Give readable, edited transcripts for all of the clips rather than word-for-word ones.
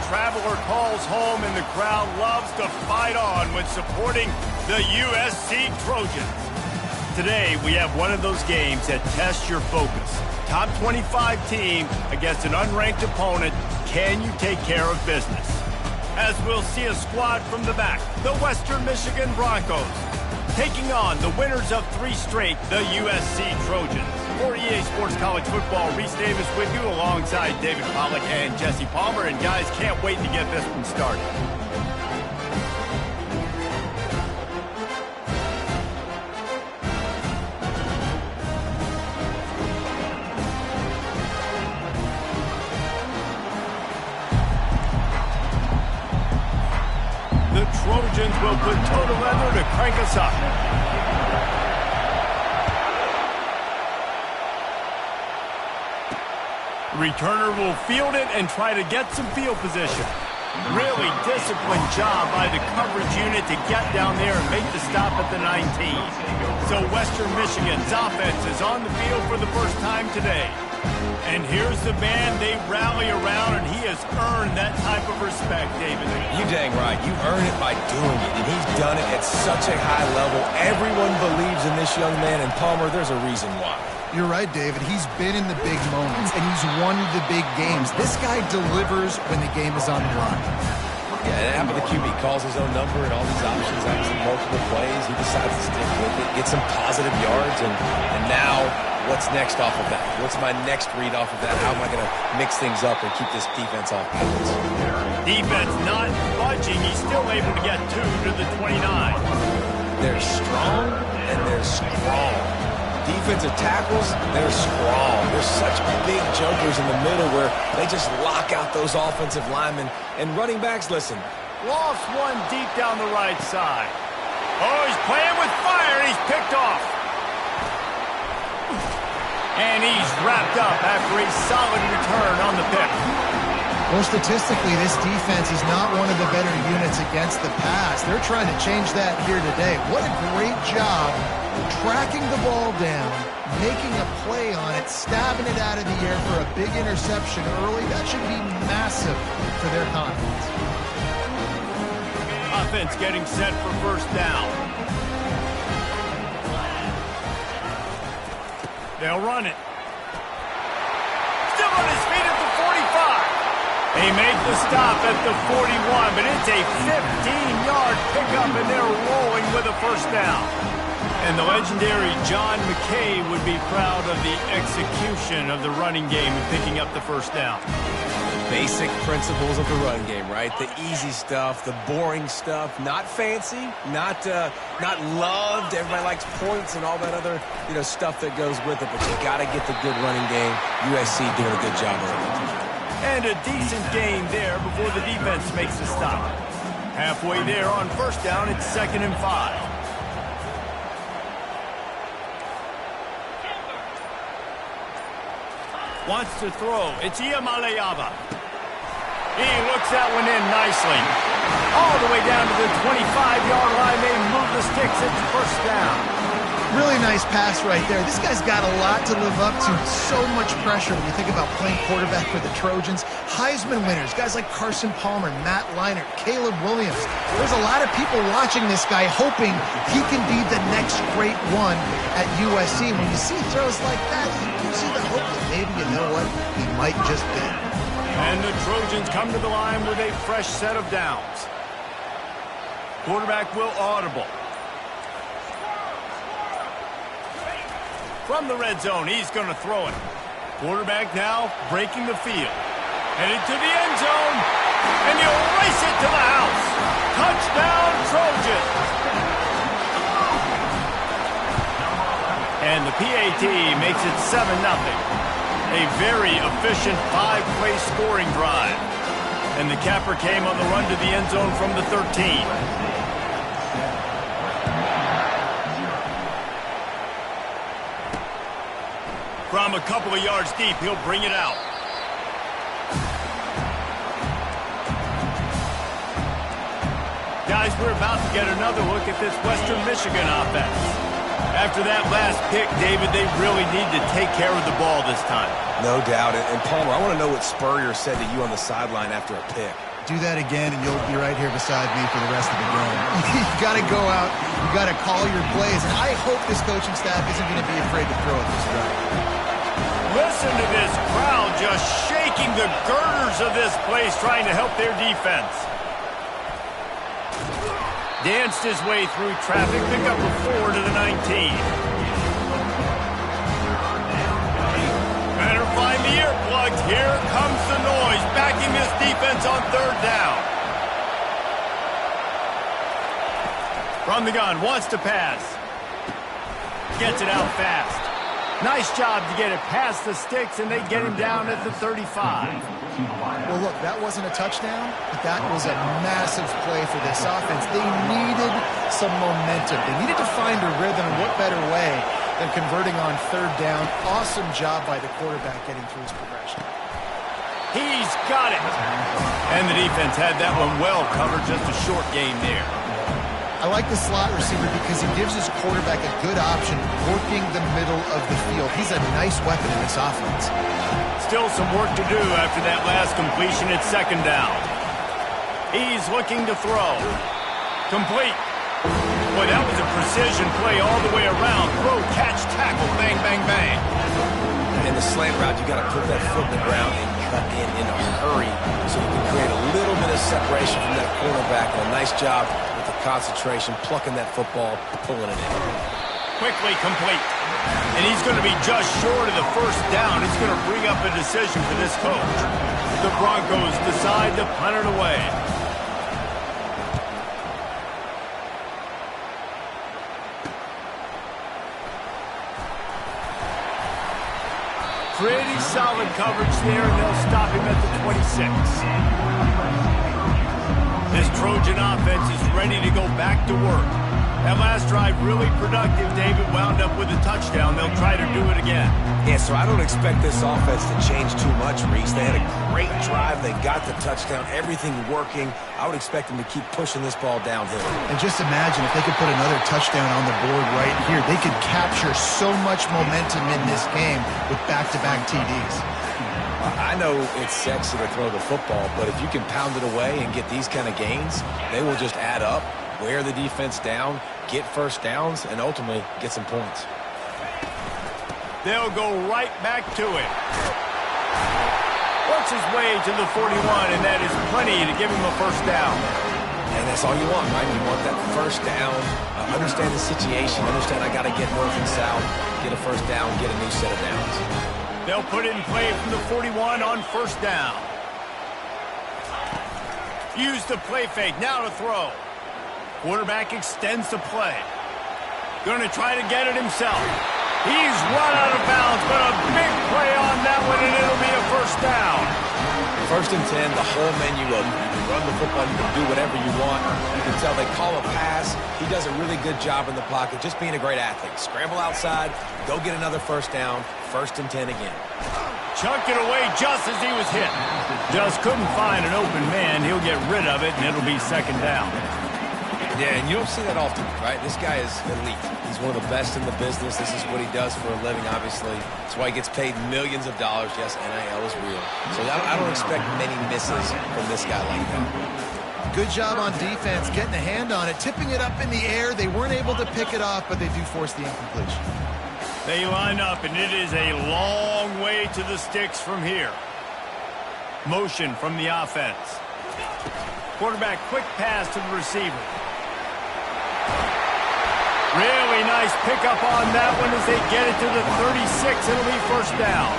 traveler calls home, and the crowd loves to fight on when supporting the USC Trojans. Today, we have one of those games that tests your focus. Top 25 team against an unranked opponent. Can you take care of business? As we'll see a squad from the back, the Western Michigan Broncos, taking on the winners of 3 straight, the USC Trojans. For EA Sports College Football, Reese Davis with you alongside David Pollack and Jesse Palmer. And guys, can't wait to get this one started. The Trojans will put toe to leather to crank us up. Returner will field it and try to get some field position. Really disciplined job by the coverage unit to get down there and make the stop at the 19. So Western Michigan's offense is on the field for the first time today. And here's the man they rally around, and he has earned that type of respect, David. You dang right. You earn it by doing it, and he's done it at such a high level. Everyone believes in this young man, and Palmer, there's a reason why. You're right, David. He's been in the big moments, and he's won the big games. This guy delivers when the game is on the line. Yeah, and after the QB calls his own number and all these options, actually multiple plays, he decides to stick with it, get some positive yards, and now what's next off of that? What's my next read off of that? How am I going to mix things up and keep this defense off balance? Defense not budging. He's still able to get 2 to the 29. They're strong, and they're strong. Defensive tackles, they're strong. They're such big jumpers in the middle where they just lock out those offensive linemen. And running backs, listen. Lost one deep down the right side. Oh, he's playing with fire, and he's picked off. And he's wrapped up after a solid return on the pick. Well, statistically, this defense is not one of the better units against the pass. They're trying to change that here today. What a great job tracking the ball down, making a play on it, stabbing it out of the air for a big interception early. That should be massive for their confidence. Offense getting set for first down. They'll run it. Still on his feet at the 45. They make the stop at the 41, but it's a 15-yard pickup, and they're rolling with a first down. And the legendary John McKay would be proud of the execution of the running game and picking up the first down. Basic principles of the run game, right? The easy stuff, the boring stuff, not fancy, not loved. Everybody likes points and all that other, stuff that goes with it, but you got to get the good running game. USC doing a good job of it. And a decent gain there before the defense makes the stop. Halfway there on first down, it's 2nd and 5. Wants to throw. It's Iamaleava. He looks that one in nicely. All the way down to the 25-yard line. They move the sticks. It's first down. Really nice pass right there. This guy's got a lot to live up to. So much pressure when you think about playing quarterback for the Trojans. Heisman winners, guys like Carson Palmer, Matt Leinart, Caleb Williams. There's a lot of people watching this guy hoping he can be the next great one at USC. When you see throws like that, you see the hope that maybe, you know what, he might just be. And the Trojans come to the line with a fresh set of downs. Quarterback will audible. From the red zone, he's going to throw it. Quarterback now breaking the field. Headed to the end zone. And he'll race it to the house. Touchdown, Trojans. And the PAT makes it 7-0. A very efficient 5-play scoring drive. And the capper came on the run to the end zone from the 13. From a couple of yards deep, he'll bring it out. Guys, we're about to get another look at this Western Michigan offense. After that last pick, David, they really need to take care of the ball this time. No doubt. And Palmer, I want to know what Spurrier said to you on the sideline after a pick. Do that again, and you'll be right here beside me for the rest of the game. You got to go out. You got to call your plays. And I hope this coaching staff isn't going to be afraid to throw at this drive. Listen to this crowd just shaking the girders of this place, trying to help their defense. Danced his way through traffic, pick up a 4 to the 19. Better find the earplugs. Here comes the noise, backing this defense on third down. From the gun, wants to pass. Gets it out fast. Nice job to get it past the sticks, and they get him down at the 35. Well, look, that wasn't a touchdown, but that was a massive play for this offense. They needed some momentum. They needed to find a rhythm, and what better way than converting on third down. Awesome job by the quarterback getting through his progression. He's got it. And the defense had that one well covered, just a short gain there. I like the slot receiver because he gives his quarterback a good option working the middle of the field. He's a nice weapon in this offense. Still some work to do after that last completion at second down. He's looking to throw. Complete. Boy, that was a precision play all the way around. Throw, catch, tackle, bang, bang, bang. In the slant route, you got to put that foot in the ground and cut in a hurry so you can create a little bit of separation from that quarterback. And a nice job with the concentration, plucking that football, pulling it in. Quickly complete. And he's going to be just short of the first down. It's going to bring up a decision for this coach. The Broncos decide to punt it away. Pretty solid coverage there, and they'll stop him at the 26. This Trojan offense is ready to go back to work. That last drive really productive. David wound up with a touchdown. They'll try to do it again. Yeah, so I don't expect this offense to change too much, Reese. They had a great drive. They got the touchdown. Everything working. I would expect them to keep pushing this ball downhill. And just imagine if they could put another touchdown on the board right here. They could capture so much momentum in this game with back-to-back TDs. I know it's sexy to throw the football, but if you can pound it away and get these kind of gains, they will just add up, wear the defense down, get first downs, and ultimately get some points. They'll go right back to it. Works his way to the 41, and that is plenty to give him a first down. And that's all you want, right? You want that first down, understand the situation, understand I got to get north and south, get a first down, get a new set of downs. They'll put it in play from the 41 on first down. Use the play fake, now to throw. Quarterback extends the play. Going to try to get it himself. He's run out of bounds, but a big play on that one, and it'll be a first down. First and 10, the whole menu of you can run the football, you can do whatever you want. You can tell they call a pass. He does a really good job in the pocket, just being a great athlete. Scramble outside, go get another first down, first and 10 again. Chunked it away just as he was hit. Just couldn't find an open man. He'll get rid of it, and it'll be second down. Yeah, and you don't see that often, right? This guy is elite. He's one of the best in the business. This is what he does for a living, obviously. That's why he gets paid millions of dollars. Yes, NIL is real. So I don't expect many misses from this guy like that. Good job on defense, getting a hand on it, tipping it up in the air. They weren't able to pick it off, but they do force the incompletion. They line up, and it is a long way to the sticks from here. Motion from the offense. Quarterback quick pass to the receiver. Really nice pickup on that one as they get it to the 36. It'll be first down.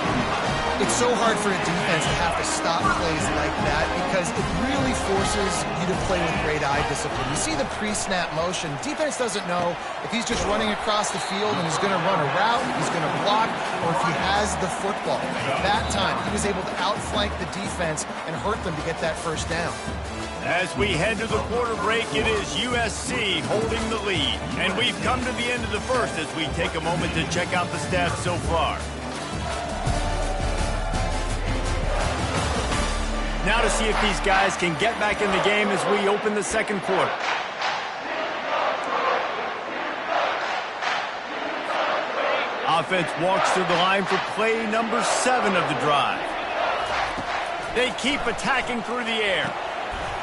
It's so hard for a defense to have to stop plays like that because it really forces you to play with great eye discipline. You see the pre-snap motion. Defense doesn't know if he's just running across the field and he's going to run a route, he's going to block, or if he has the football. That time, he was able to outflank the defense and hurt them to get that first down. As we head to the quarter break, it is USC holding the lead. And we've come to the end of the first as we take a moment to check out the stats so far. Now to see if these guys can get back in the game as we open the second quarter. Offense walks through the line for play number 7 of the drive. They keep attacking through the air.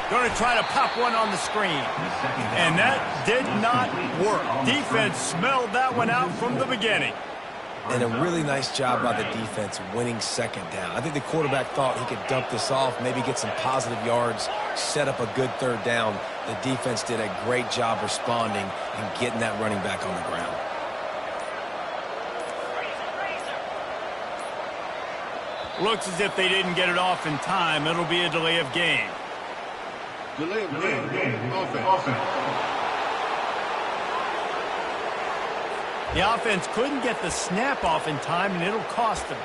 Going to try to pop one on the screen. And that did not work. Defense smelled that one out from the beginning. And a really nice job by the defense winning second down. I think the quarterback thought he could dump this off, maybe get some positive yards, set up a good third down. The defense did a great job responding and getting that running back on the ground. Looks as if they didn't get it off in time. It'll be a delay of game. Delay of game. Offense. The offense couldn't get the snap off in time, and it'll cost them.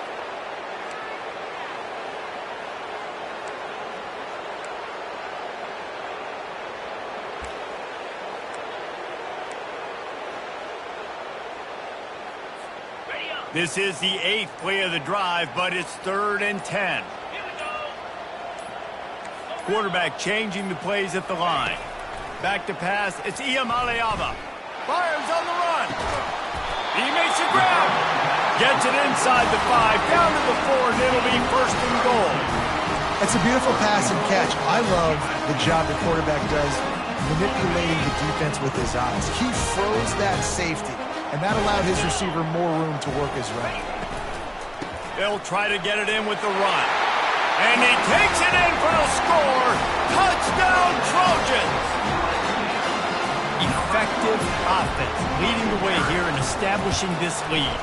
This is the 8th play of the drive, but it's 3rd and 10. Quarterback changing the plays at the line. Back to pass. It's Iamaleava. Fires on the run. He makes a grab. Gets it inside the 5, down to the 4, and it'll be 1st and goal. It's a beautiful pass and catch. I love the job the quarterback does manipulating the defense with his eyes. He froze that safety, and that allowed his receiver more room to work his route. They'll try to get it in with the run. And he takes it in for the score. Touchdown, Trojans! Effective offense leading the way here and establishing this lead.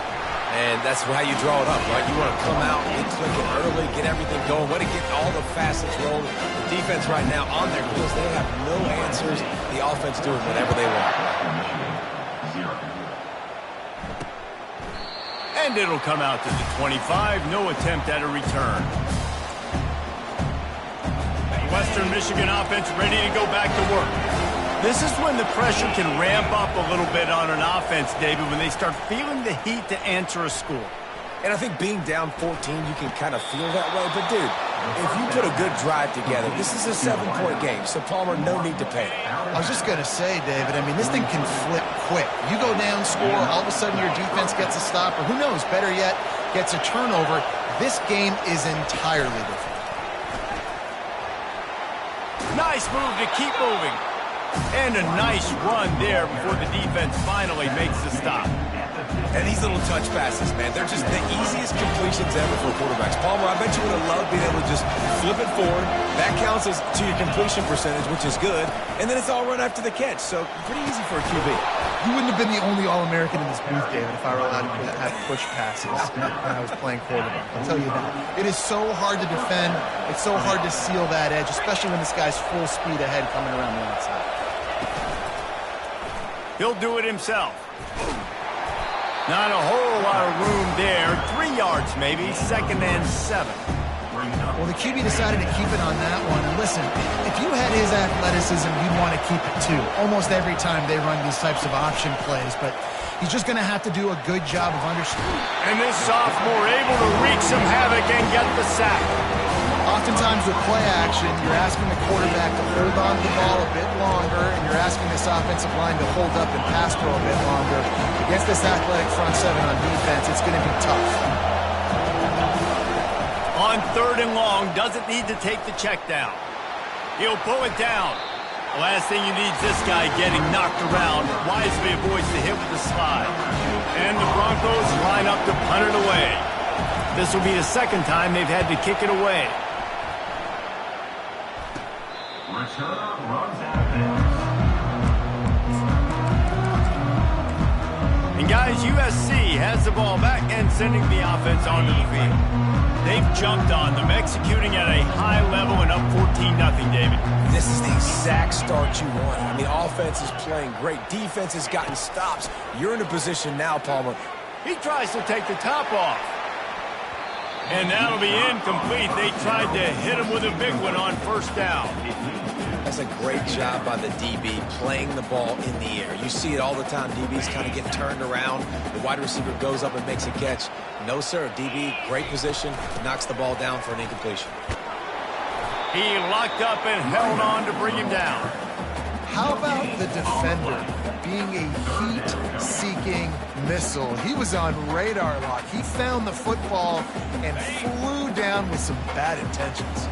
And that's how you draw it up, right? You want to come out, get clicking early, get everything going, want to get all the facets rolling. The defense right now on their heels, they have no answers. The offense doing whatever they want. And it'll come out to the 25. No attempt at a return. Western Michigan offense ready to go back to work. This is when the pressure can ramp up a little bit on an offense, David, when they start feeling the heat to answer a score. And I think being down 14, you can kind of feel that way. But, dude, if you put a good drive together, this is a 7-point game. So, Palmer, no need to panic. I was just going to say, David, I mean, this thing can flip quick. You go down, score, all of a sudden your defense gets a stop, or who knows, better yet, gets a turnover. This game is entirely different. Nice move to keep moving. And a nice run there before the defense finally makes the stop. And these little touch passes, man, they're just the easiest completions ever for quarterbacks. Palmer, I bet you would have loved being able to just flip it forward. That counts as to your completion percentage, which is good. And then it's all run after the catch, so pretty easy for a QB. You wouldn't have been the only All-American in this booth, David, if I were allowed to have push passes when I was playing quarterback. I'll tell you that. It is so hard to defend. It's so hard to seal that edge, especially when this guy's full speed ahead coming around the outside. He'll do it himself. Not a whole lot of room there. 3 yards maybe, 2nd and 7. Well, the QB decided to keep it on that one. And listen, if you had his athleticism, you'd want to keep it too. Almost every time they run these types of option plays, but he's just going to have to do a good job of understanding. And this sophomore able to wreak some havoc and get the sack. Oftentimes with play action, you're asking the quarterback to hold on to the ball a bit longer, and you're asking this offensive line to hold up and pass pro a bit longer. Against this athletic front seven on defense, it's going to be tough. On 3rd and long, doesn't need to take the check down. He'll pull it down. The last thing you need is this guy getting knocked around. Wisely avoids the hit with the slide. And the Broncos line up to punt it away. This will be the 2nd time they've had to kick it away. And guys, USC has the ball back and sending the offense onto the field. They've jumped on them, executing at a high level and up 14-0, David. This is the exact start you want. I mean, offense is playing great. Defense has gotten stops. You're in a position now, Palmer. He tries to take the top off. And that'll be incomplete. They tried to hit him with a big one on 1st down. That's a great job by the DB playing the ball in the air. You see it all the time. DBs kind of get turned around. The wide receiver goes up and makes a catch. No, sir. DB, great position, knocks the ball down for an incompletion. He locked up and held on to bring him down. How about the defender being a heat-seeking missile? He was on radar lock. He found the football and flew down with some bad intentions.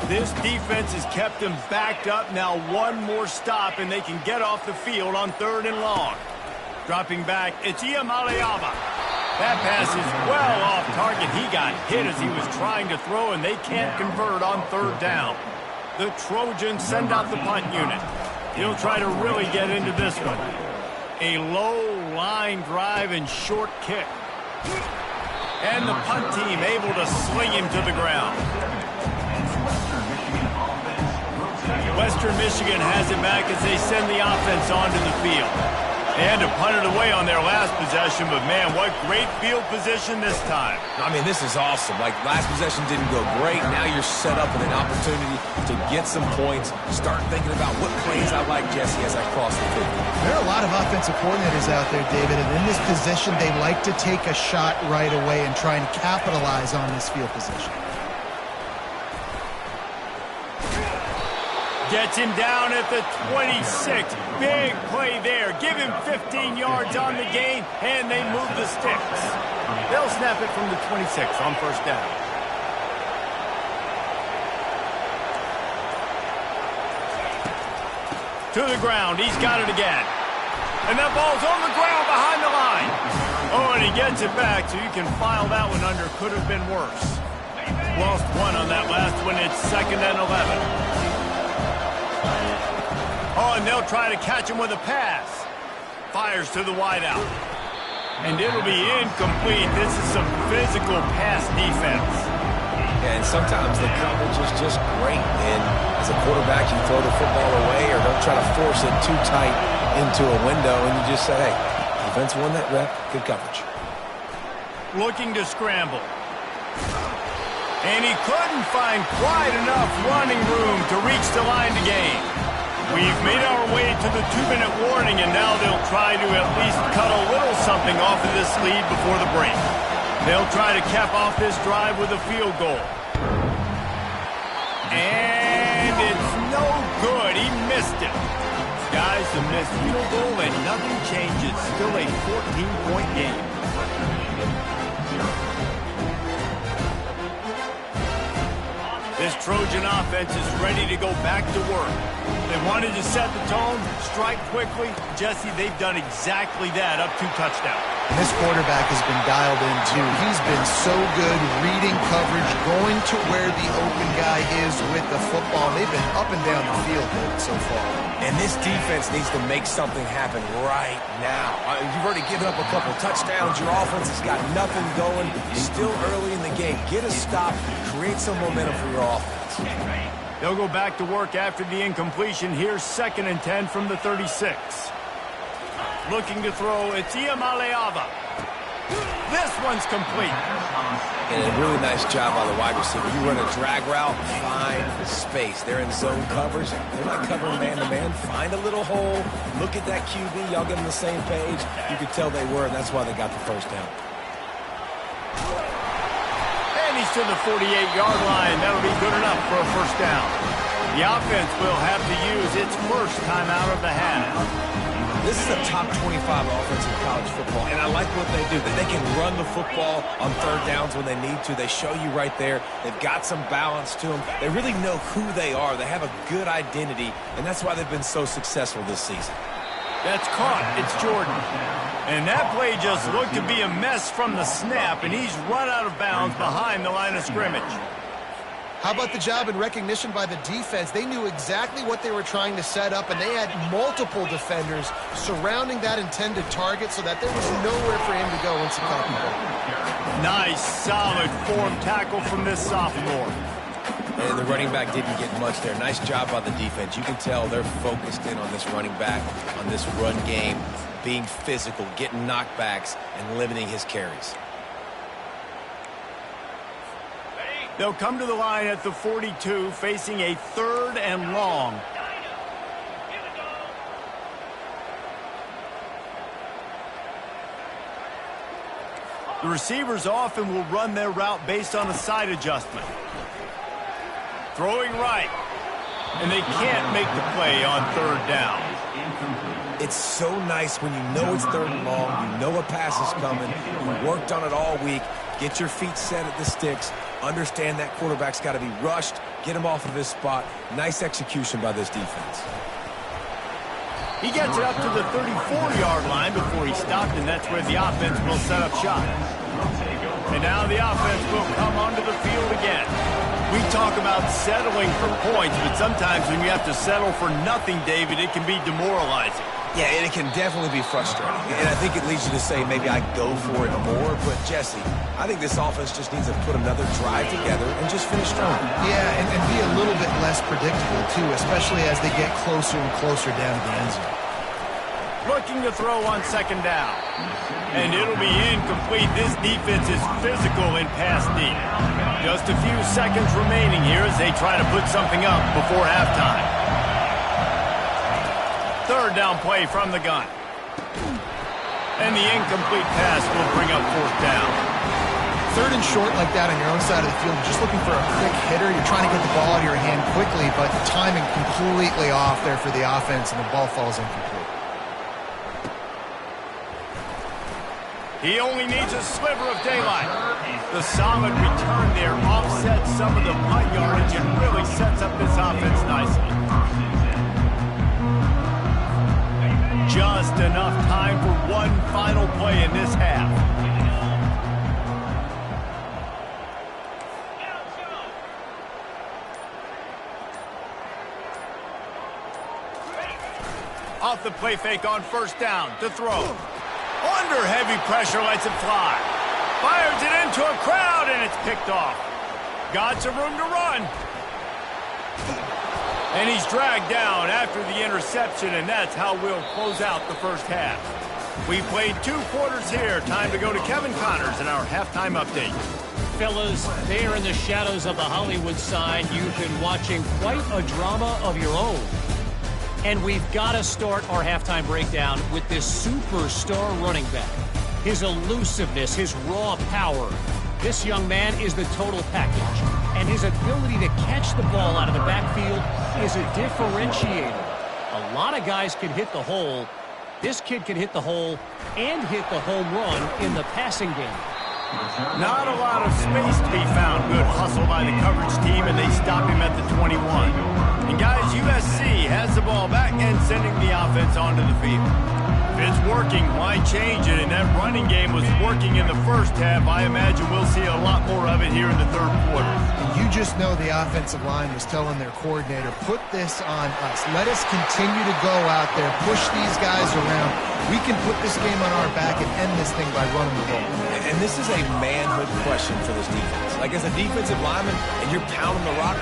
This defense has kept them backed up. Now one more stop, and they can get off the field on 3rd and long. Dropping back, it's Iamaleava. That pass is well off target. He got hit as he was trying to throw, and they can't convert on 3rd down. The Trojans send out the punt unit. He'll try to really get into this one. A low line drive and short kick. And the punt team able to sling him to the ground. Western Michigan has it back as they send the offense onto the field. They had to punt it away on their last possession, but man, what great field position this time. I mean, this is awesome. Like, last possession didn't go great. Now you're set up with an opportunity to get some points. Start thinking about what plays I like, Jesse, as I cross the 50. There are a lot of offensive coordinators out there, David, and in this position, they like to take a shot right away and try and capitalize on this field position. Gets him down at the 26. Big play there. Give him 15 yards on the gain, and they move the sticks. They'll snap it from the 26 on 1st down. To the ground. He's got it again. And that ball's on the ground behind the line. Oh, and he gets it back, so you can file that one under. Could have been worse. Lost one on that last one. It's 2nd and 11. Oh, and they'll try to catch him with a pass. Fires to the wideout. And it'll be incomplete. This is some physical pass defense. And sometimes the coverage is just great. And as a quarterback, you throw the football away or don't try to force it too tight into a window. And you just say, hey, defense won that rep. Good coverage. Looking to scramble. And he couldn't find quite enough running room to reach the line to gain. We've made our way to the 2-minute warning, and now they'll try to at least cut a little something off of this lead before the break. They'll try to cap off this drive with a field goal. And it's no good. He missed it. Guys, a missed field goal, and nothing changes. Still a 14-point game. This Trojan offense is ready to go back to work. They wanted to set the tone, strike quickly. Jesse, they've done exactly that, up 2 touchdowns. And this quarterback has been dialed in, too. He's been so good reading coverage, going to where the open guy is with the football. They've been up and down the field so far. And this defense needs to make something happen right now. You've already given up a couple touchdowns. Your offense has got nothing going. Still early in the game. Get a stop. Create some momentum for your offense. They'll go back to work after the incompletion. Here's 2nd and 10 from the 36. Looking to throw, it's Iamaleava. This one's complete. And a really nice job by the wide receiver. You run a drag route, find space. They're in zone coverage. They're not covering man-to-man. Find a little hole. Look at that QB. Y'all get on the same page. You could tell they were, and that's why they got the 1st down. And he's to the 48-yard line. That'll be good enough for a 1st down. The offense will have to use its first timeout of the half. This is a top 25 offense in college football, and I like what they do. That they can run the football on 3rd downs when they need to. They show you right there. They've got some balance to them. They really know who they are. They have a good identity, and that's why they've been so successful this season. That's caught. It's Jordan. And that play just looked to be a mess from the snap, and he's run out of bounds behind the line of scrimmage. How about the job and recognition by the defense? They knew exactly what they were trying to set up, and they had multiple defenders surrounding that intended target so that there was nowhere for him to go once he caught the ball. Nice, solid form tackle from this sophomore. And the running back didn't get much there. Nice job by the defense. You can tell they're focused in on this running back, on this run game, being physical, getting knockbacks, and limiting his carries. They'll come to the line at the 42, facing a 3rd and long. The receivers often will run their route based on a side adjustment. Throwing right. And they can't make the play on 3rd down. It's so nice when you know it's 3rd and long, you know a pass is coming, you worked on it all week, get your feet set at the sticks, understand that quarterback's got to be rushed, get him off of his spot. Nice execution by this defense. He gets it up to the 34-yard line before he stopped, and that's where the offense will set up shop. And now the offense will come onto the field again. We talk about settling for points, but sometimes when you have to settle for nothing, David, it can be demoralizing. Yeah, and it can definitely be frustrating. And I think it leads you to say maybe I go for it more. But, Jesse, I think this offense just needs to put another drive together and just finish strong. Yeah, and be a little bit less predictable, too, especially as they get closer and closer down to the end zone. Looking to throw on second down. And it'll be incomplete. This defense is physical in pass deep. Just a few seconds remaining here as they try to put something up before halftime. Third down play from the gun. And the incomplete pass will bring up fourth down. Third and short like that on your own side of the field, you're just looking for a quick hitter. You're trying to get the ball out of your hand quickly, but timing completely off there for the offense, and the ball falls incomplete. He only needs a sliver of daylight. The solid return there offsets some of the punt yardage and really sets up this offense nicely. Just enough time for one final play in this half. Off the play fake on first down to throw. Under heavy pressure, lets it fly. Fires it into a crowd, and it's picked off. Got some room to run. And he's dragged down after the interception, and that's how we'll close out the first half. We played 2 quarters here. Time to go to Kevin Connors in our halftime update. Fellas, there in the shadows of the Hollywood sign, you've been watching quite a drama of your own. And we've got to start our halftime breakdown with this superstar running back. His elusiveness, his raw power. This young man is the total package. And his ability to catch the ball out of the backfield is a differentiator. A lot of guys can hit the hole. This kid can hit the hole and hit the home run in the passing game. Not a lot of space to be found. Good hustle by the coverage team, and they stop him at the 21. And guys, USC has the ball back and sending the offense onto the field. If it's working, why change it? And that running game was working in the first half. I imagine we'll see a lot more of it here in the third quarter. You just know the offensive line was telling their coordinator, put this on us. Let us continue to go out there, push these guys around. We can put this game on our back and end this thing by running the ball. And this is a manhood question for this defense. Like, as a defensive lineman, and you're pounding the rock,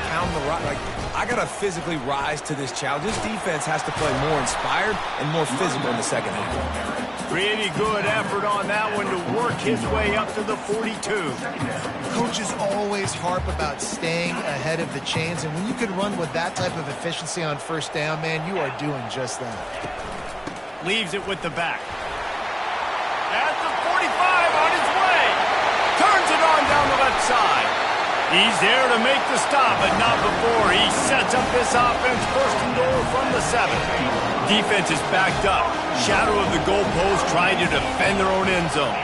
like, I got to physically rise to this challenge. This defense has to play more inspired and more physical in the second half. Pretty good effort on that one to work his way up to the 42. Coaches always harp about staying ahead of the chains, and when you can run with that type of efficiency on first down, man, you are doing just that. Leaves it with the back. At the 45 on his way. Turns it on down the left side. He's there to make the stop, but not before. He sets up this offense first and goal from the 7. Defense is backed up. Shadow of the goalpost trying to defend their own end zone.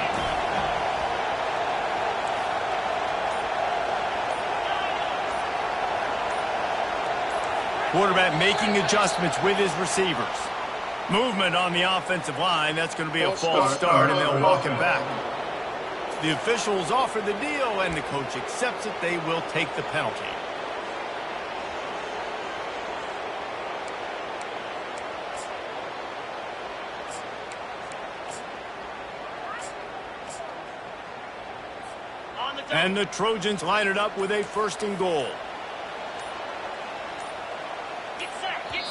Quarterback making adjustments with his receivers. Movement on the offensive line. That's going to be a false start, and they'll walk him back. The officials offer the deal, and the coach accepts it. They will take the penalty. And the Trojans line it up with a first and goal.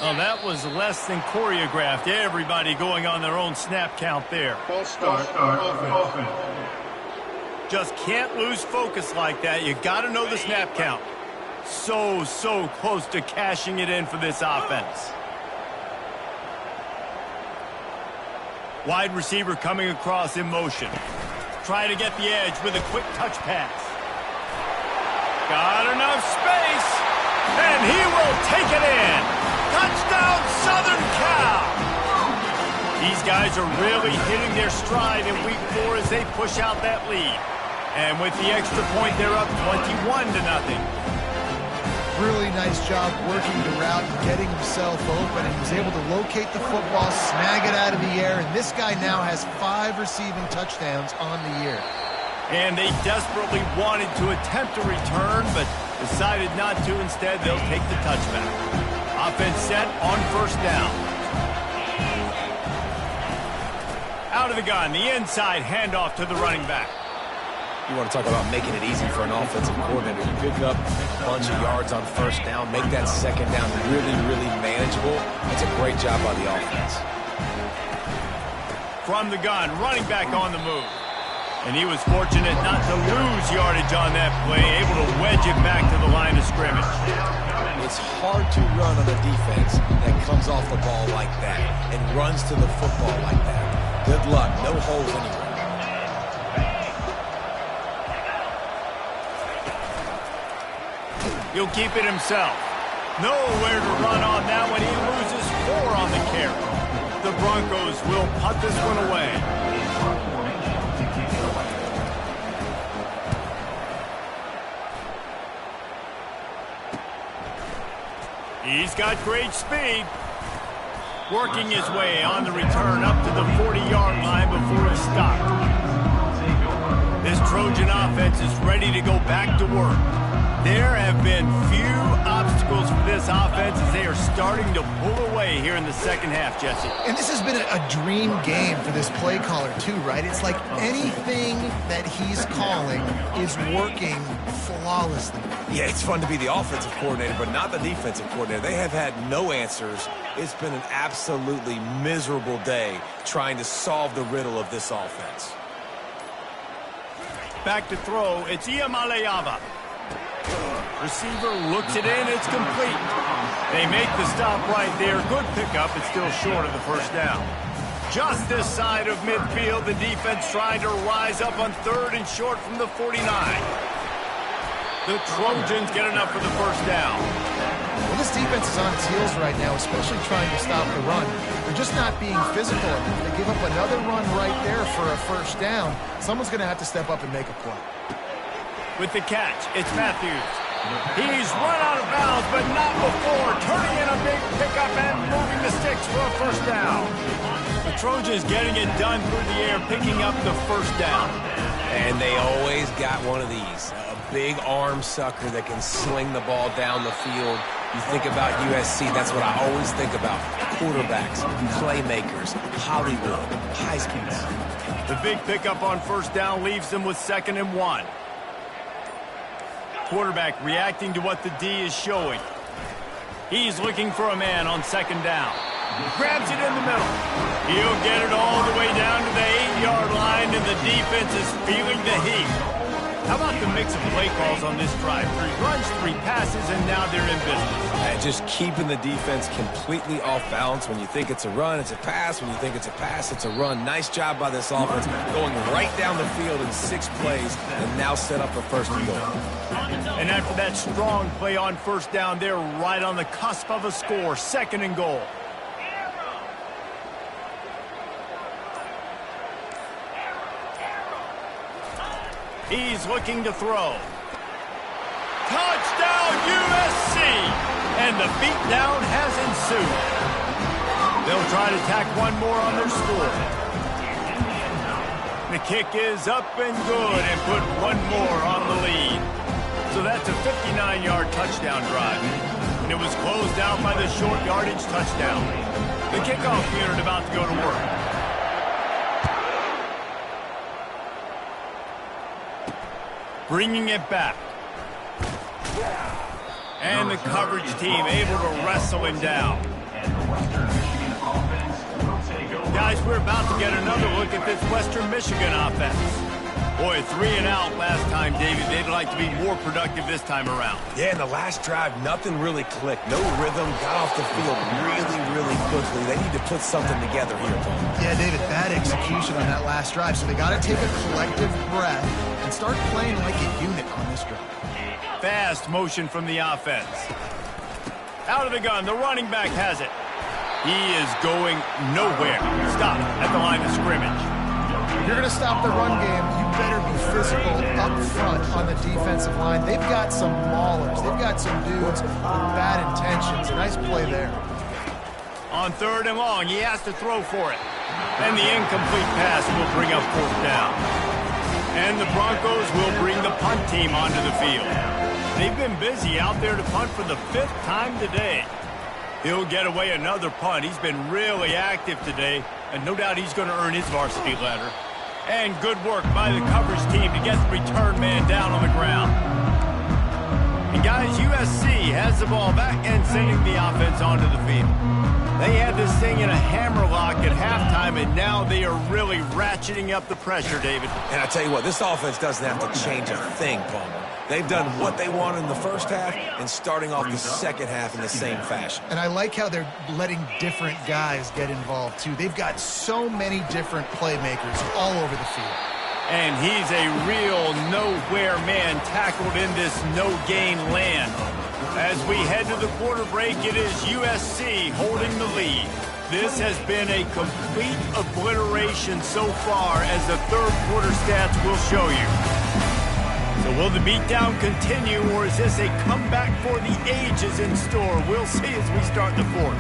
Oh, that was less than choreographed. Everybody going on their own snap count there. False start. Offense. Just can't lose focus like that. You got to know the snap count. So close to cashing it in for this offense. Wide receiver coming across in motion. Try to get the edge with a quick touch pass. Got enough space, and he will take it in. Touchdown, Southern Cal! These guys are really hitting their stride in week 4 as they push out that lead. And with the extra point, they're up 21-0. Really nice job working the route and getting himself open, and he was able to locate the football, snag it out of the air, and this guy now has 5 receiving touchdowns on the year. And they desperately wanted to attempt a return, but decided not to. Instead, they'll take the touchback. Offense set on first down. Out of the gun, the inside handoff to the running back. You want to talk about making it easy for an offensive coordinator. You pick up a bunch of yards on first down, make that second down really, really manageable. That's a great job by the offense. From the gun, running back on the move. And he was fortunate not to lose yardage on that play, able to wedge it back to the line of scrimmage. It's hard to run on a defense that comes off the ball like that and runs to the football like that. Good luck. No holes anywhere. He'll keep it himself. Nowhere to run on that one. He loses 4 on the carry. The Broncos will punt this one away. He's got great speed. Working his way on the return up to the 40-yard line before he's stopped. This Trojan offense is ready to go back to work. There have been few obstacles for this offense as they are starting to pull away here in the second half, Jesse. And this has been a dream game for this play caller too, right? It's like anything that he's calling is working flawlessly. Yeah, it's fun to be the offensive coordinator, but not the defensive coordinator. They have had no answers. It's been an absolutely miserable day trying to solve the riddle of this offense. Back to throw, it's Iamaleava. Receiver looks it in, it's complete. They make the stop right there. Good pickup, it's still short of the first down. Just this side of midfield, the defense trying to rise up on 3rd and short from the 49. The Trojans get enough for the first down. Well, this defense is on its heels right now, especially trying to stop the run. They're just not being physical. If they give up another run right there for a first down, someone's going to have to step up and make a play. With the catch, it's Matthews. He's run out of bounds, but not before turning in a big pickup and moving the sticks for a first down. The Trojans getting it done through the air, picking up the first down. And they always got one of these, a big arm sucker that can sling the ball down the field. You think about USC, that's what I always think about. Quarterbacks, playmakers, Hollywood, Heisman. The big pickup on first down leaves them with 2nd and 1. Quarterback reacting to what the D is showing. He's looking for a man on 2nd down. Grabs it in the middle. He'll get it all the way down to the 8-yard line, and the defense is feeling the heat. How about the mix of play calls on this drive? 3 runs, 3 passes, and now they're in business. And just keeping the defense completely off balance. When you think it's a run, it's a pass. When you think it's a pass, it's a run. Nice job by this offense, going right down the field in 6 plays, and now set up for 1st and goal. And after that strong play on first down, they're right on the cusp of a score. 2nd and goal. He's looking to throw. Touchdown, USC! And the beatdown has ensued. They'll try to tack one more on their score. The kick is up and good and put one more on the lead. So that's a 59-yard touchdown drive. And it was closed out by the short yardage touchdown. The kickoff unit about to go to work. Bringing it back. And the coverage team able to wrestle him down. Guys, we're about to get another look at this Western Michigan offense. Boy, 3 and out last time, David. They'd like to be more productive this time around. Yeah, in the last drive, nothing really clicked. No rhythm, got off the field really, really quickly. They need to put something together here, Paul. Yeah, David, bad execution on that last drive. So they got to take a collective breath and start playing like a unit on this drive. Fast motion from the offense. Out of the gun, the running back has it. He is going nowhere. Stop at the line of scrimmage. If you're going to stop the run game, you better be physical up front on the defensive line. They've got some maulers. They've got some dudes with bad intentions. Nice play there. On 3rd and long, he has to throw for it. And the incomplete pass will bring up 4th down. And the Broncos will bring the punt team onto the field. They've been busy out there to punt for the 5th time today. He'll get away another punt. He's been really active today, and no doubt he's going to earn his varsity letter. And good work by the coverage team to get the return man down on the ground. And guys, USC has the ball back and sending the offense onto the field. They had this thing in a hammerlock at halftime, and now they are really ratcheting up the pressure, David. And I tell you what, this offense doesn't have to change a thing, Palmer. They've done what they wanted in the first half and starting off the second half in the same fashion. And I like how they're letting different guys get involved, too. They've got so many different playmakers all over the field. And he's a real nowhere man tackled in this no-gain land. As we head to the quarter break, it is USC holding the lead. This has been a complete obliteration so far, as the 3rd quarter stats will show you. So will the beatdown continue, or is this a comeback for the ages in store? We'll see as we start the 4th.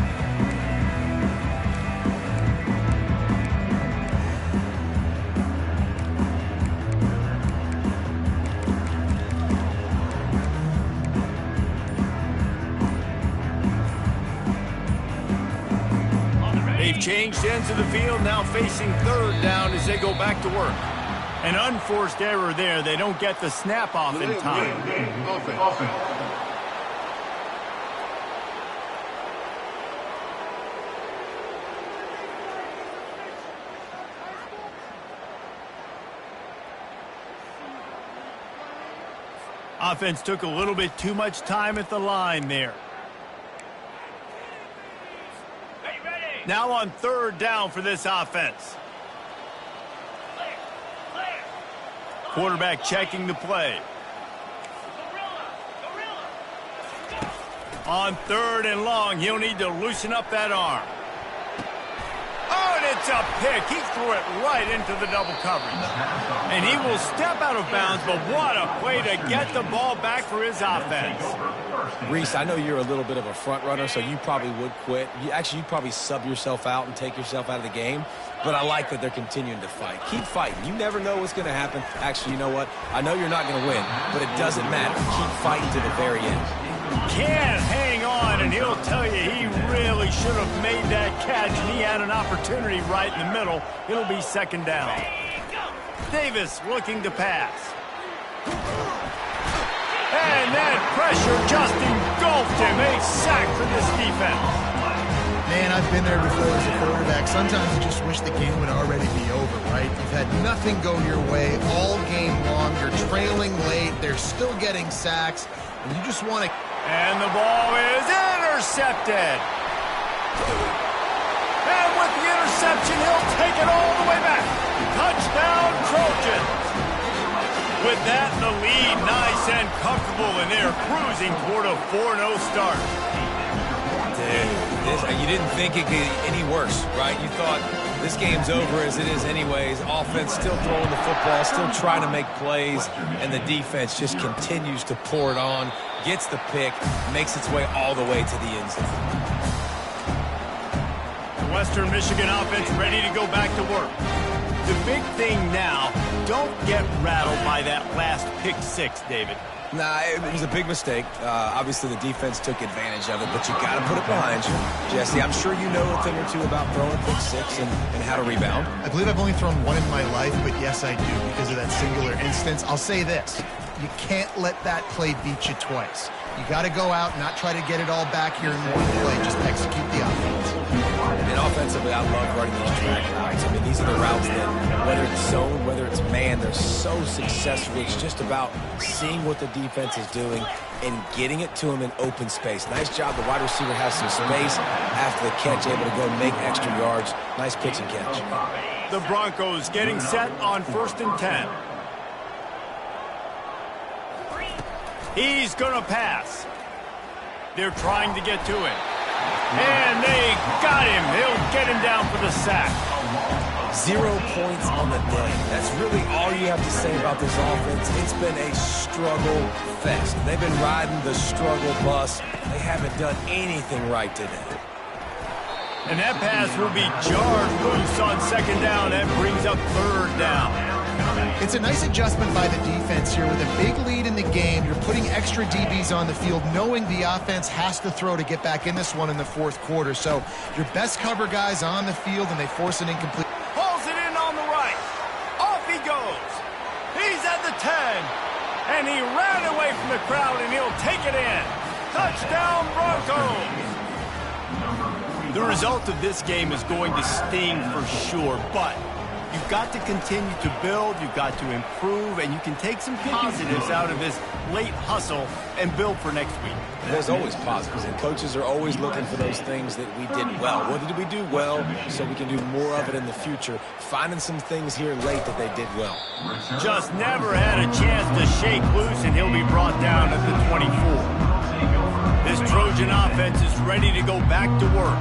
They've changed ends of the field, now facing 3rd down as they go back to work. An unforced error there. They don't get the snap off in time. Offense took a little bit too much time at the line there. Now on 3rd down for this offense. Quarterback checking the play. On 3rd and long, he'll need to loosen up that arm. Oh, and it's a pick. He threw it right into the double coverage. And he will step out of bounds, but what a play to get the ball back for his offense. Reese, I know you're a little bit of a front runner, so you probably would quit. You'd probably sub yourself out and take yourself out of the game. But I like that they're continuing to fight. Keep fighting. You never know what's going to happen. Actually, you know what? I know you're not going to win, but it doesn't matter. Keep fighting to the very end. Can't hang on, and he'll tell you he really should have made that catch, and he had an opportunity right in the middle. It'll be 2nd down. Davis looking to pass. And that pressure just engulfed him. A sack for this defense. Man, I've been there before as a quarterback. Sometimes you just wish the game would already be over, right? You've had nothing go your way all game long. You're trailing late. They're still getting sacks. And you just want to... And the ball is intercepted. And with the interception, he'll take it all the way back. Touchdown, Trojans. With that, the lead nice and comfortable, and they're cruising toward a 4-0 start. You didn't think it could get any worse, right? You thought this game's over as it is anyways. Offense still throwing the football, still trying to make plays, and the defense just continues to pour it on, gets the pick, makes its way all the way to the end zone. The Western Michigan offense ready to go back to work. The big thing now, don't get rattled by that last pick 6, David. Nah, it was a big mistake. Obviously, the defense took advantage of it, but you got to put it behind you. Jesse, I'm sure you know a thing or two about throwing pick 6 and how to rebound. I believe I've only thrown one in my life, but yes, I do because of that singular instance. I'll say this. You can't let that play beat you twice. You got to go out and not try to get it all back here in one play. Just execute the offense. And offensively, I love running these track routes. I mean, these are the routes that, whether it's zone, whether it's man, they're so successful. It's just about seeing what the defense is doing and getting it to him in open space. Nice job. The wide receiver has some space after the catch, able to go make extra yards. Nice pitch and catch. The Broncos getting set on 1st and 10. He's going to pass. They're trying to get to him. And they got him. They'll get him down for the sack. 0 points on the day. That's really all you have to say about this offense. It's been a struggle fest. They've been riding the struggle bus. They haven't done anything right today. And that pass will be jarred loose on second down. That brings up third down. It's a nice adjustment by the defense here. With a big lead in the game, you're putting extra DBs on the field, knowing the offense has to throw to get back in this one in the fourth quarter. So your best cover guys on the field, and they force an incomplete. Pulls it in on the right. Off he goes. He's at the 10. And he ran away from the crowd, and he'll take it in. Touchdown, Broncos. The result of this game is going to sting for sure, but you've got to continue to build, you've got to improve, and you can take some positives out of this late hustle and build for next week. There's always positives, and coaches are always looking for those things that we did well. What did we do well so we can do more of it in the future? Finding some things here late that they did well. Just never had a chance to shake loose, and he'll be brought down at the 24. This Trojan offense is ready to go back to work.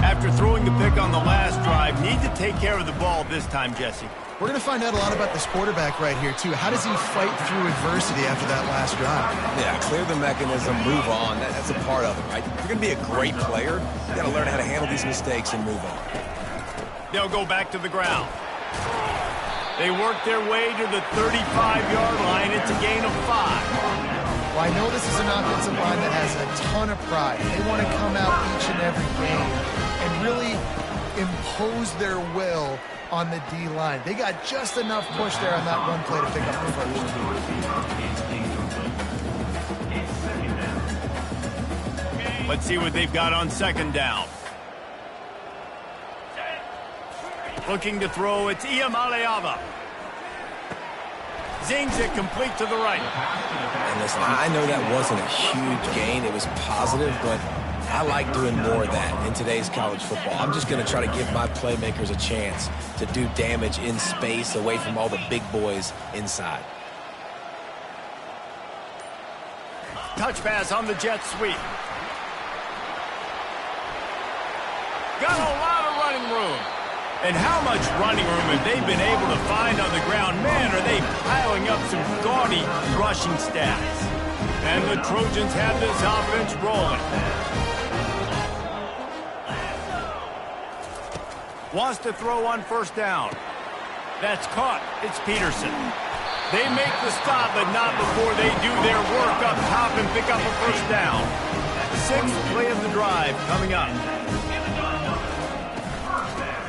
After throwing the pick on the last drive, need to take care of the ball this time, Jesse. We're going to find out a lot about this quarterback right here, too. How does he fight through adversity after that last drive? Yeah, clear the mechanism, move on. That's a part of it, right? If you're going to be a great player, you got to learn how to handle these mistakes and move on. They'll go back to the ground. They work their way to the 35-yard line. It's a gain of 5. Well, I know this is an offensive line that has a ton of pride. They want to come out each and every game and really impose their will on the D-line. They got just enough push there on that run play to pick up the first. Let's see what they've got on second down. Looking to throw, it's Iamaleava. Zings it complete to the right. And listen, I know that wasn't a huge gain. It was positive, but I like doing more of that in today's college football. I'm just going to try to give my playmakers a chance to do damage in space away from all the big boys inside. Touch pass on the jet sweep. Got a lot of running room. And how much running room have they been able to find on the ground? Man, are they piling up some gaudy rushing stats. And the Trojans have this offense rolling. Wants to throw on first down. That's caught. It's Peterson. They make the stop, but not before they do their work up top and pick up a first down. 6th play of the drive coming up.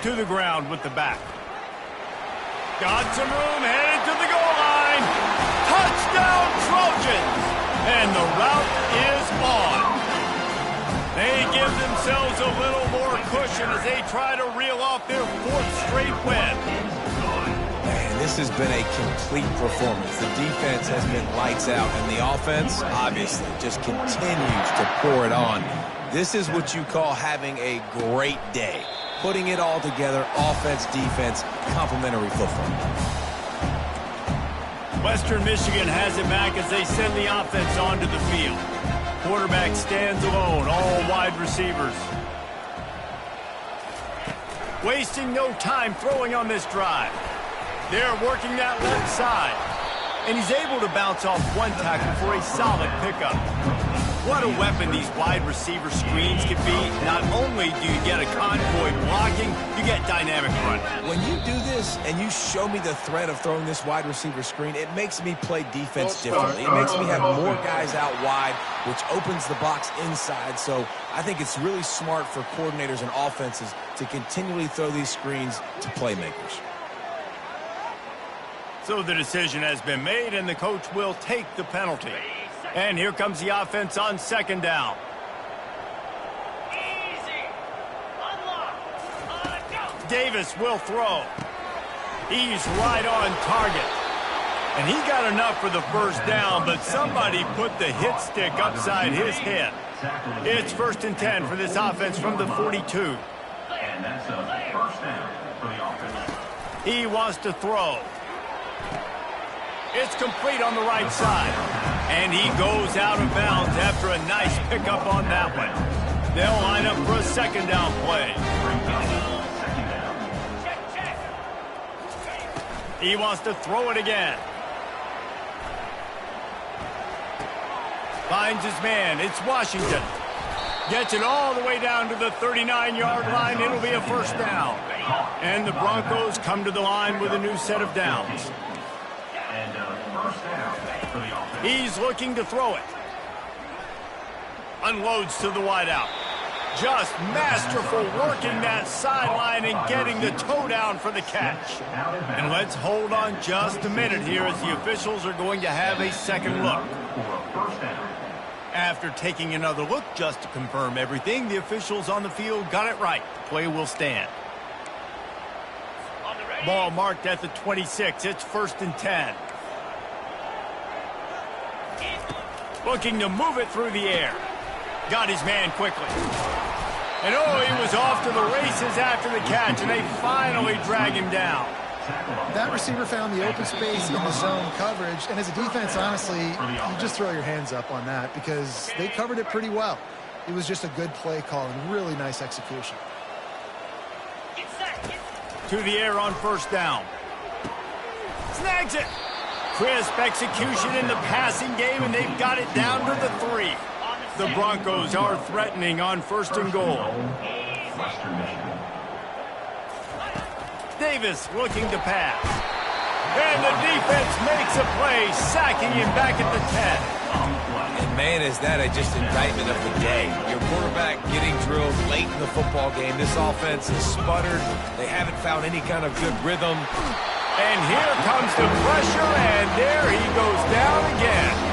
To the ground with the back. Got some room, headed to the goal line. Touchdown, Trojans! And the route is on. They give themselves a little more cushion as they try to reel off their 4th straight win. Man, this has been a complete performance. The defense has been lights out, and the offense, obviously, just continues to pour it on. This is what you call having a great day. Putting it all together, offense, defense, complementary football. Western Michigan has it back as they send the offense onto the field. Quarterback stands alone, all wide receivers. Wasting no time throwing on this drive. They're working that left side. And he's able to bounce off one tackle for a solid pickup. What a weapon these wide receiver screens can be. Not only do you get a convoy blocking, you get dynamic running. When you do this and you show me the threat of throwing this wide receiver screen, it makes me play defense differently. It makes me have more guys out wide, which opens the box inside. So I think it's really smart for coordinators and offenses to continually throw these screens to playmakers. So the decision has been made, and the coach will take the penalty. And here comes the offense on second down. Davis will throw. He's right on target. And he got enough for the first down, but somebody put the hit stick upside his head. It's 1st and 10 for this offense from the 42. And that's a first down for the offense. He wants to throw. It's complete on the right side. And he goes out of bounds after a nice pickup on that one. They'll line up for a second down play. He wants to throw it again. Finds his man. It's Washington. Gets it all the way down to the 39-yard line. It'll be a first down. And the Broncos come to the line with a new set of downs. And first down for the offense. He's looking to throw it. Unloads to the wideout. Just masterful working that sideline and getting the toe down for the catch. And let's hold on just a minute here as the officials are going to have a second look. After taking another look just to confirm everything, the officials on the field got it right. The play will stand. Ball marked at the 26. It's 1st and 10. Looking to move it through the air. Got his man quickly. And oh, he was off to the races after the catch, and they finally drag him down. That receiver found the open space in the zone coverage, and as a defense, honestly, you just throw your hands up on that because they covered it pretty well. It was just a good play call and really nice execution. To the air on first down. Snags it. Crisp execution in the passing game, and they've got it down to the 3. The Broncos are threatening on 1st and goal. Davis looking to pass. And the defense makes a play, sacking him back at the 10. And man, is that just indictment of the day. Your quarterback getting drilled late in the football game. This offense is sputtered. They haven't found any kind of good rhythm. And here comes the pressure, and there he goes down again.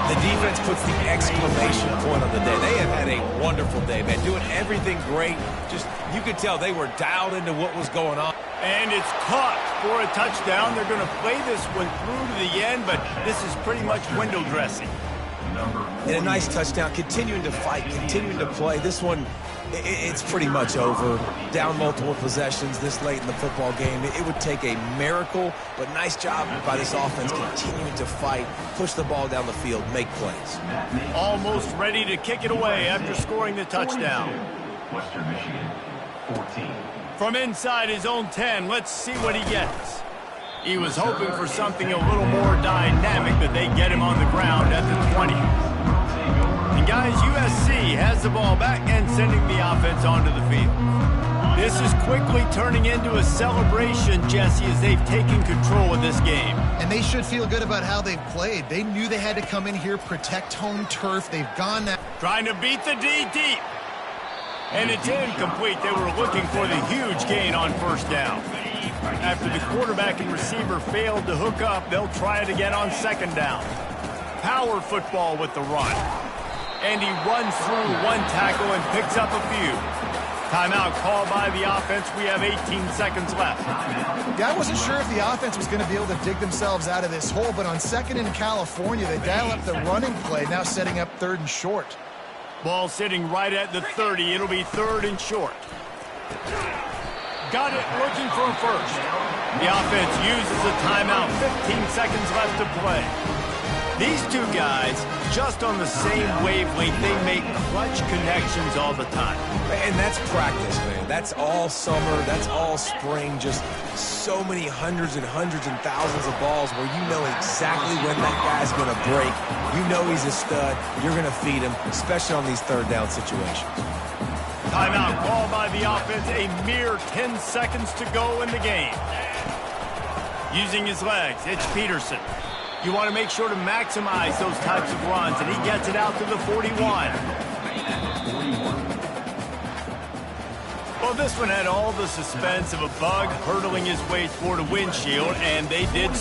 The defense puts the exclamation point on the day. They have had a wonderful day, man. Doing everything great. Just, you could tell they were dialed into what was going on. And it's caught for a touchdown. They're going to play this one through to the end, but this is pretty much window dressing. And a nice touchdown. Continuing to fight, continuing to play. This one, it's pretty much over. Down multiple possessions this late in the football game. It would take a miracle, but nice job by this offense continuing to fight, push the ball down the field, make plays. Almost ready to kick it away after scoring the touchdown. Western Michigan, 14. From inside his own 10, let's see what he gets. He was hoping for something a little more dynamic, but they get him on the ground at the 20. And guys, USC has the ball back and sending the offense onto the field. This is quickly turning into a celebration, Jesse, as they've taken control of this game. And they should feel good about how they've played. They knew they had to come in here, protect home turf. They've gone that. Trying to beat the D deep. And it's incomplete. They were looking for the huge gain on first down. After the quarterback and receiver failed to hook up, they'll try it again on second down. Power football with the run. And he runs through one tackle and picks up a few. Timeout called by the offense. We have 18 seconds left. Yeah, I wasn't sure if the offense was going to be able to dig themselves out of this hole, but on 2nd in California, they dial up the running play, now setting up 3rd and short. Ball sitting right at the 30. It'll be 3rd and short. Got it, looking for a first. The offense uses a timeout. 15 seconds left to play. These two guys, just on the same wavelength, they make clutch connections all the time. And that's practice, man. That's all summer. That's all spring. Just so many hundreds and thousands of balls where you know exactly when that guy's going to break. You know he's a stud. You're going to feed him, especially on these 3rd down situations. Timeout called by the offense. A mere 10 seconds to go in the game. Using his legs, it's Peterson. You want to make sure to maximize those types of runs, and he gets it out to the 41. Well, this one had all the suspense of a bug hurtling his way toward a windshield, and they did